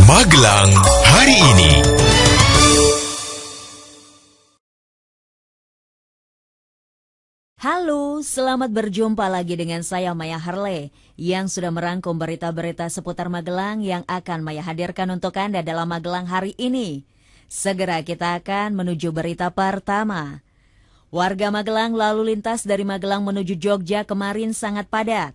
Magelang hari ini. Halo, selamat berjumpa lagi dengan saya Maya Harle yang sudah merangkum berita-berita seputar Magelang yang akan Maya hadirkan untuk Anda dalam Magelang hari ini. Segera kita akan menuju berita pertama. Warga Magelang lalu lintas dari Magelang menuju Jogja kemarin sangat padat.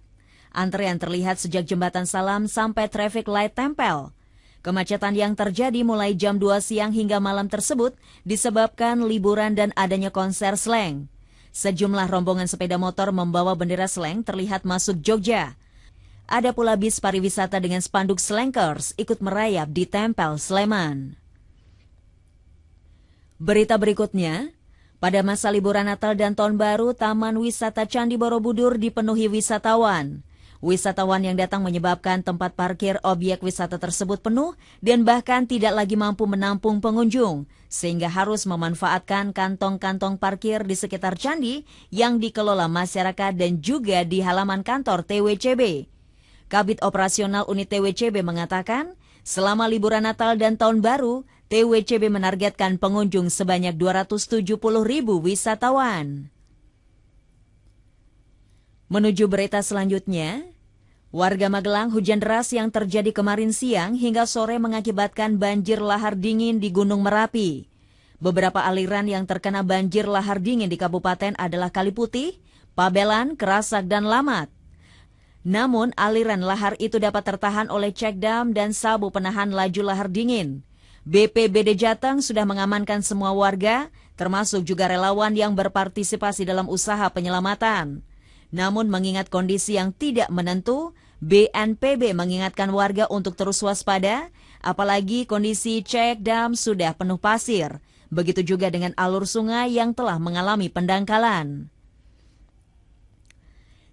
Antrean terlihat sejak Jembatan Salam sampai traffic light tempel. Kemacetan yang terjadi mulai jam 2 siang hingga malam tersebut disebabkan liburan dan adanya konser slang. Sejumlah rombongan sepeda motor membawa bendera slang terlihat masuk Jogja. Ada pula bis pariwisata dengan spanduk Slankers ikut merayap di Tempel Sleman. Berita berikutnya, pada masa liburan Natal dan Tahun Baru, Taman Wisata Candi Borobudur dipenuhi wisatawan. Wisatawan yang datang menyebabkan tempat parkir objek wisata tersebut penuh dan bahkan tidak lagi mampu menampung pengunjung, sehingga harus memanfaatkan kantong-kantong parkir di sekitar candi yang dikelola masyarakat dan juga di halaman kantor TWCB. Kabid Operasional Unit TWCB mengatakan, selama liburan Natal dan Tahun Baru, TWCB menargetkan pengunjung sebanyak 270.000 wisatawan. Menuju berita selanjutnya, warga Magelang hujan deras yang terjadi kemarin siang hingga sore mengakibatkan banjir lahar dingin di Gunung Merapi. Beberapa aliran yang terkena banjir lahar dingin di kabupaten adalah Kali Putih, Pabelan, Kerasak, dan Lamat. Namun aliran lahar itu dapat tertahan oleh cekdam dan sabu penahan laju lahar dingin. BPBD Jateng sudah mengamankan semua warga, termasuk juga relawan yang berpartisipasi dalam usaha penyelamatan. Namun mengingat kondisi yang tidak menentu, BNPB mengingatkan warga untuk terus waspada, apalagi kondisi cek dam sudah penuh pasir. Begitu juga dengan alur sungai yang telah mengalami pendangkalan.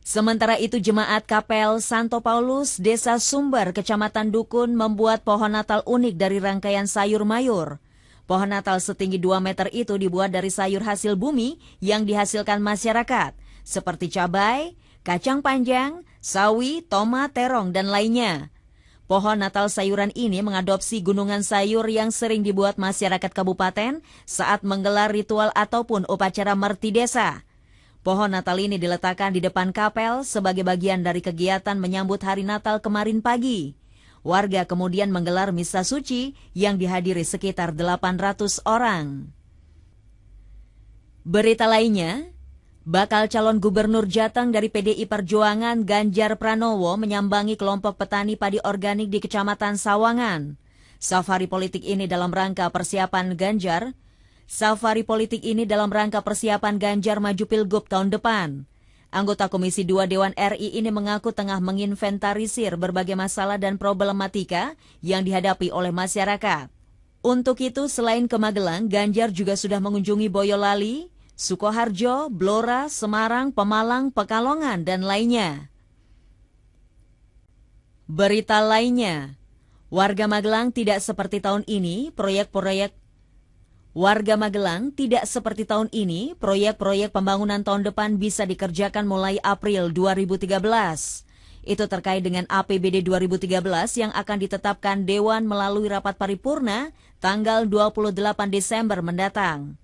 Sementara itu Jemaat Kapel Santo Paulus, Desa Sumber, Kecamatan Dukun membuat pohon Natal unik dari rangkaian sayur mayur. Pohon Natal setinggi 2 meter itu dibuat dari sayur hasil bumi yang dihasilkan masyarakat, seperti cabai, kacang panjang, sawi, tomat, terong, dan lainnya. Pohon Natal sayuran ini mengadopsi gunungan sayur yang sering dibuat masyarakat kabupaten saat menggelar ritual ataupun upacara merti desa. Pohon Natal ini diletakkan di depan kapel sebagai bagian dari kegiatan menyambut hari Natal kemarin pagi. Warga kemudian menggelar misa suci yang dihadiri sekitar 800 orang. Berita lainnya, bakal calon gubernur Jateng dari PDI Perjuangan Ganjar Pranowo menyambangi kelompok petani padi organik di Kecamatan Sawangan. Safari politik ini dalam rangka persiapan Ganjar maju Pilgub tahun depan. Anggota Komisi 2 Dewan RI ini mengaku tengah menginventarisir berbagai masalah dan problematika yang dihadapi oleh masyarakat. Untuk itu, selain ke Magelang, Ganjar juga sudah mengunjungi Boyolali, Sukoharjo, Blora, Semarang, Pemalang, Pekalongan, dan lainnya. Berita lainnya, warga Magelang tidak seperti tahun ini, proyek-proyek pembangunan tahun depan bisa dikerjakan mulai April 2013. Itu terkait dengan APBD 2013 yang akan ditetapkan Dewan melalui rapat paripurna tanggal 28 Desember mendatang.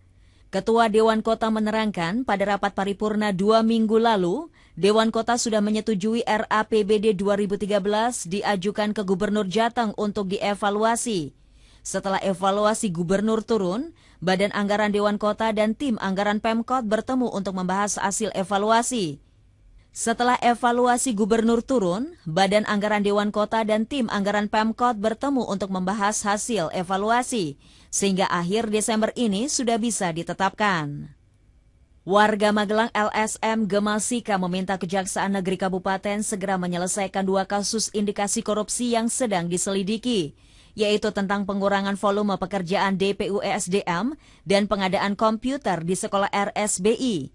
Ketua Dewan Kota menerangkan pada rapat paripurna 2 minggu lalu, Dewan Kota sudah menyetujui RAPBD 2013 diajukan ke Gubernur Jateng untuk dievaluasi. Setelah evaluasi gubernur turun, Badan Anggaran Dewan Kota dan tim anggaran Pemkot bertemu untuk membahas hasil evaluasi. Setelah evaluasi gubernur turun, Badan Anggaran Dewan Kota dan tim anggaran Pemkot bertemu untuk membahas hasil evaluasi, sehingga akhir Desember ini sudah bisa ditetapkan. Warga Magelang LSM Gemasika meminta Kejaksaan Negeri Kabupaten segera menyelesaikan 2 kasus indikasi korupsi yang sedang diselidiki, yaitu tentang pengurangan volume pekerjaan DPU ESDM dan pengadaan komputer di sekolah RSBI.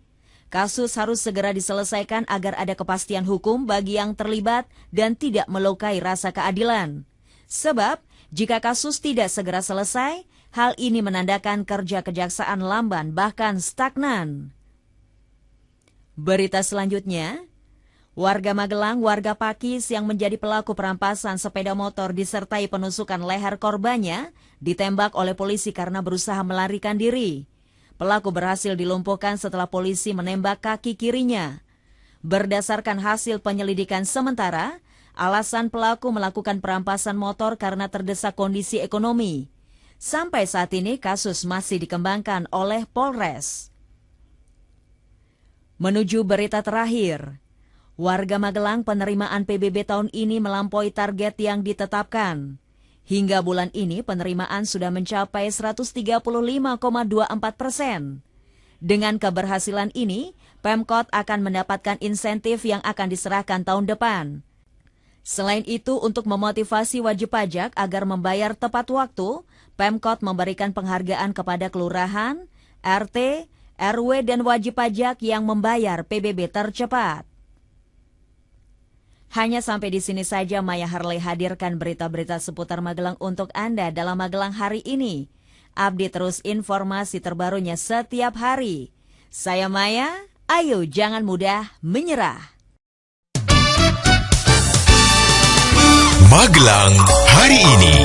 Kasus harus segera diselesaikan agar ada kepastian hukum bagi yang terlibat dan tidak melukai rasa keadilan. Sebab, jika kasus tidak segera selesai, hal ini menandakan kerja kejaksaan lamban bahkan stagnan. Berita selanjutnya, Warga Magelang, warga Pakis yang menjadi pelaku perampasan sepeda motor disertai penusukan leher korbannya ditembak oleh polisi karena berusaha melarikan diri. Pelaku berhasil dilumpuhkan setelah polisi menembak kaki kirinya. Berdasarkan hasil penyelidikan sementara, alasan pelaku melakukan perampasan motor karena terdesak kondisi ekonomi. Sampai saat ini kasus masih dikembangkan oleh Polres. Menuju berita terakhir. Warga Magelang penerimaan PBB tahun ini melampaui target yang ditetapkan. Hingga bulan ini penerimaan sudah mencapai 135,24%. Dengan keberhasilan ini, Pemkot akan mendapatkan insentif yang akan diserahkan tahun depan. Selain itu, untuk memotivasi wajib pajak agar membayar tepat waktu, Pemkot memberikan penghargaan kepada kelurahan, RT, RW, dan wajib pajak yang membayar PBB tercepat. Hanya sampai di sini saja Maya Harley hadirkan berita-berita seputar Magelang untuk Anda dalam Magelang hari ini. Update terus informasi terbarunya setiap hari. Saya Maya, ayo jangan mudah menyerah. Magelang hari ini.